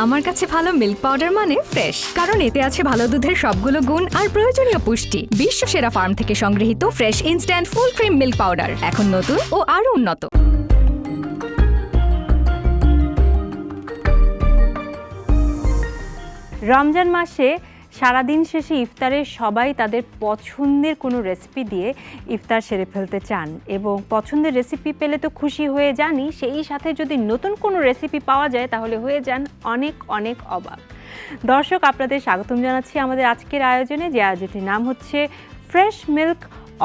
আমার কাছে ভালো মিল্ক পাউডার মানে ফ্রেশ, কারণ এতে আছে ভালো দুধের সবগুলো গুণ আর প্রয়োজনীয় পুষ্টি। বিশ্ব সেরা ফার্ম থেকে সংগৃহীত fresh instant full cream milk powder, এখন নতুন ও আরো উন্নত। রমজান মাসে সারাদিন শেষে ইফতারে সবাই তাদের পছন্দের কোনো রেসিপি দিয়ে ইফতার সেরে ফেলতে চান, এবং পছন্দের রেসিপি পেলে তো খুশি হয়ে জানি, সেই সাথে যদি নতুন কোনো রেসিপি পাওয়া যায় তাহলে হয়ে যান অনেক অনেক অবাক। দর্শক, আপনাদের স্বাগতম জানাচ্ছি আমাদের আজকের আয়োজনে, যে আয়োজনটির নাম হচ্ছে ফ্রেশ মিল্ক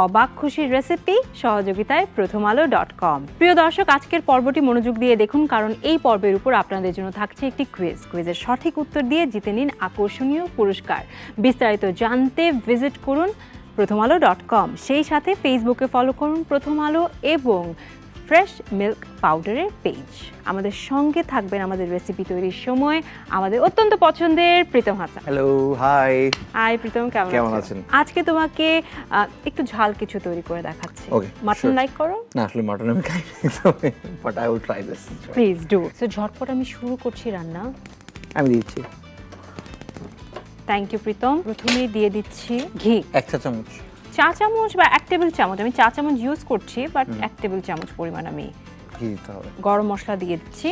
অবাক খুশির রেসিপি, সহযোগিতায় prothomalo.com। প্রিয় দর্শক, আজকের পর্বটি মনোযোগ দিয়ে দেখুন, কারণ এই পর্বের উপর আপনাদের জন্য থাকছে একটি কুইজের সঠিক উত্তর দিয়ে জিতে নিন আকর্ষণীয় পুরস্কার। বিস্তারিত জানতে ভিজিট করুন prothomalo.com, সেই সাথে ফেসবুকে ফলো করুন প্রথম আলো এবং ফ্রেশ মিল্ক পাউডারের পেজ। আমাদের সঙ্গে থাকবেন আমাদের রেসিপি তৈরির সময় আমাদের অত্যন্ত পছন্দের Pritam Hasan. Hello, hi. Hi Pritam, কেমন আছেন? আজকে তোমাকে একটু ঝাল কিছু তৈরি করে দেখাচ্ছি। ওকে, মাটন লাইক করো? না, আসলে মাটন আমি খাই না, but I will try this. Please do. So ঝটপট আমি শুরু করছি রান্না। আমি দিচ্ছি। Thank you Pritam. প্রথমেই দিয়ে দিচ্ছি ঘি, 1 চা চামচ। চা চামচ বা 1 টেবিল চামচ, আমি চা চামচ ইউজ করছি, বাট 1 টেবিল চামচ পরিমাণ আমি ঘি দিতে হবে। গরম মশলা দিয়ে দিচ্ছি,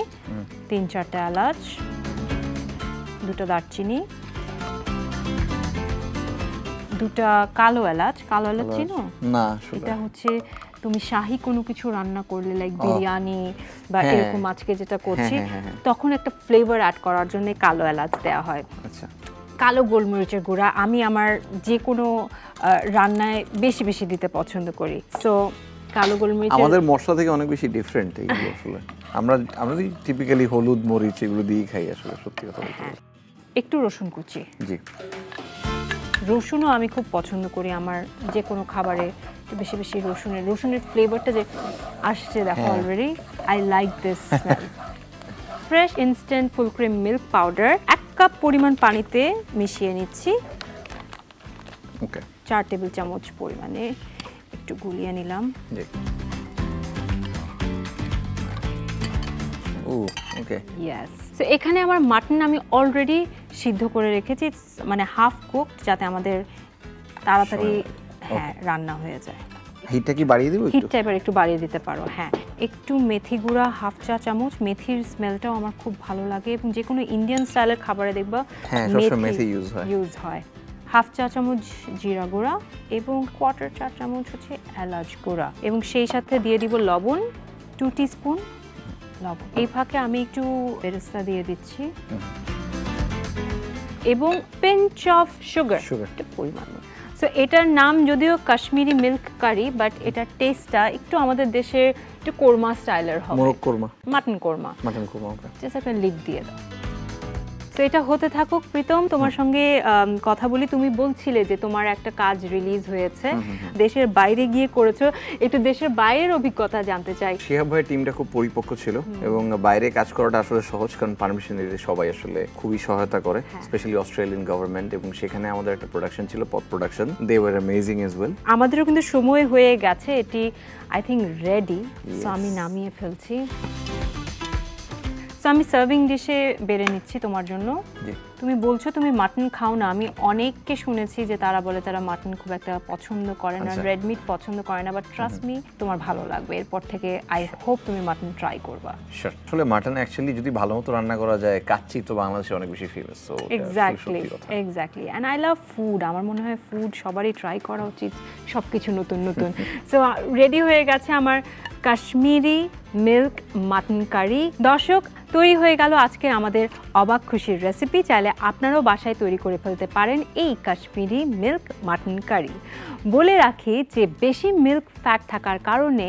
3-4টা এলাচ, 2টা দারচিনি, 2টা কালো এলাচ। কালো এলাচ চিনো? না, এটা হচ্ছে তুমি শাহি কোনো কিছু রান্না করলে, লাইক বিরিয়ানি বা এরকম আজকে যেটা করছি, তখন একটা ফ্লেভার অ্যাড করার জন্য কালো এলাচ দেওয়া হয়। আচ্ছা। কালো গোলমরিচের গুঁড়া আমি আমার যে কোনো রান্নায় বেশি বেশি দিতে পছন্দ করি। সো কালো গোলমরিচ আমাদের মশলা থেকে অনেক বেশি ডিফারেন্ট এইগুলো আসলে। আমরা টিপিক্যালি হলুদ মরিচ এগুলো দিয়ে খাই আসলে, সত্যি কথা বলতে। একটু রসুন কুচি। জি, রসুনও আমি খুব পছন্দ করি আমার যে কোনো খাবারে, একটু বেশি বেশি রসুনের ফ্লেভারটা যে আসছে দেখো already. I like this smell. Fresh instant full cream milk powder 1 cup পরিমাণ পানিতে মিশিয়ে নিচ্ছি। ওকে, 4 টেবিল চামচ পরিমাণে একটু গুলিয়ে নিলাম। জি। ও ওকে, ইয়েস। সো এখানে আমার মাটন আমি অলরেডি সিদ্ধ করে রেখেছি, মানে হাফ কুকড, যাতে আমাদের তাড়াতাড়ি রান্না হয়ে যায়। হিটটা কি বাড়িয়ে দেব? হিটটা এবার একটু বাড়িয়ে দিতে পারো। হ্যাঁ, একটু মেথি গুঁড়া 1/2 চা চামচ। মেথির স্মেলটাও আমার খুব ভালো লাগে, এবং যে কোনো ইন্ডিয়ান স্টাইলের খাবারে দেখবা মেথি ইউজ হয়। 1/2 চা চামচ জিরা গুঁড়া এবং 1/4 চা চামচ হচ্ছে এলাচ গুঁড়া, এবং সেই সাথে দিয়ে দিব লবণ, 2 টিস্পুন লবণ। এই ফাঁকে আমি একটু বেরেস্তা দিয়ে দিচ্ছি, এবং পিঞ্চ অফ সুগার পরিমাণ। সো এটার নাম যদিও কাশ্মীরি মিল্ক কারি, বাট এটার টেস্টটা একটু আমাদের দেশের একটু কোরমা স্টাইলের হবে। মাটন কোরমা। জাস্ট একটা লিড দিয়ে দাও। সো এটা হতে থাকুক। প্রীতম, তোমার সঙ্গে কথা বলি। তুমি বলছিলে যে তোমার একটা কাজ রিলিজ হয়েছে, দেশের বাইরে গিয়ে করেছো। একটু দেশের বাইরের অভিজ্ঞতা জানতে চাই। শিহাব ভাইয়ের টিমটা খুব পরিপক্ক ছিল, এবং বাইরে কাজ করাটা আসলে সহজ, কারণ পারমিশন দিতে সবাই আসলে খুবই সহায়তা করে, স্পেশালি অস্ট্রেলিয়ান গভর্নমেন্ট। এবং সেখানে আমাদের একটা প্রোডাকশন ছিল, pod production. They were amazing as well. আমাদেরও কিন্তু সময় হয়ে গেছে, এটি আই থিংক রেডি। সো আমি নামিয়ে ফেলছি। সো আমি সার্ভিং ডিশে বেড়ে নিচ্ছি তোমার জন্য। তুমি বলছো তুমি মাটন খাও না, আমি অনেককে শুনেছি যে তারা বলে তারা মাটন খুব একটা পছন্দ করে না, রেড মিট পছন্দ করে না, বাট ট্রাস্ট মি, তোমার ভালো লাগবে। এরপর থেকে আই হোপ তুমি মাটন ট্রাই করবা। আসলে মাটন অ্যাকচুয়ালি যদি ভালো মতো রান্না করা যায়, কাচ্চি তো বাংলাদেশে অনেক বেশি famous. So exactly and I love food. আমার মনে হয় ফুড সবারই ট্রাই করা উচিত, সব কিছু নতুন নতুন। সো রেডি হয়ে গেছে আমার কাশ্মীরি মিল্ক মাটন কারি। দর্শক, তৈরি হয়ে গেল আজকের আমাদের অবাক খুশির রেসিপি। চাইলে আপনারাও বাসায় তৈরি করে ফেলতে পারেন এই কাশ্মীরি মিল্ক মাটন কারি। বলে রাখি যে বেশি মিল্ক ফ্যাট থাকার কারণে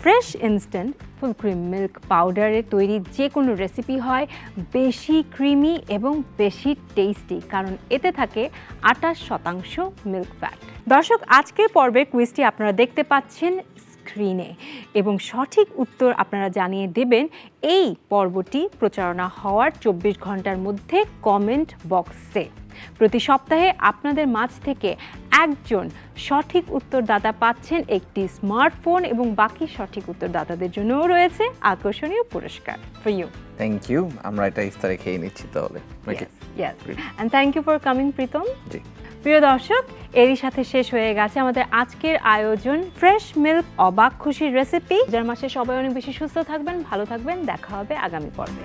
fresh instant full cream milk পাউডারে তৈরি যে কোনো রেসিপি হয় বেশি ক্রিমি এবং বেশি টেস্টি, কারণ এতে থাকে 28% মিল্ক ফ্যাট। দর্শক, আজকের পর্বের কুইজটি আপনারা দেখতে পাচ্ছেন স্ক্রিনে, এবং সঠিক উত্তর আপনারা জানিয়ে দেবেন এই পর্বটি প্রচারণা হওয়ার 24 ঘন্টার মধ্যে কমেন্ট বক্সে। প্রতি সপ্তাহে আপনাদের মাঝ থেকে একজন সঠিক উত্তরদাতা পাচ্ছেন একটি স্মার্টফোন এবং বাকি সঠিক উত্তরদাতাদের জন্যও রয়েছে আকর্ষণীয় পুরস্কার ফর ইউ। থ্যাংক ইউ, আমরা এটা ইফতারে খেয়ে নিচ্ছি তাহলে। Yes, and thank you for coming, Pritom. জি। প্রিয় দর্শক, এরই সাথে শেষ হয়ে গেছে আমাদের আজকের আয়োজন ফ্রেশ মিল্ক অবাক খুশির রেসিপি। যার মাসে সবাই অনেক বেশি সুস্থ থাকবেন, ভালো থাকবেন, দেখা হবে আগামী পর্বে।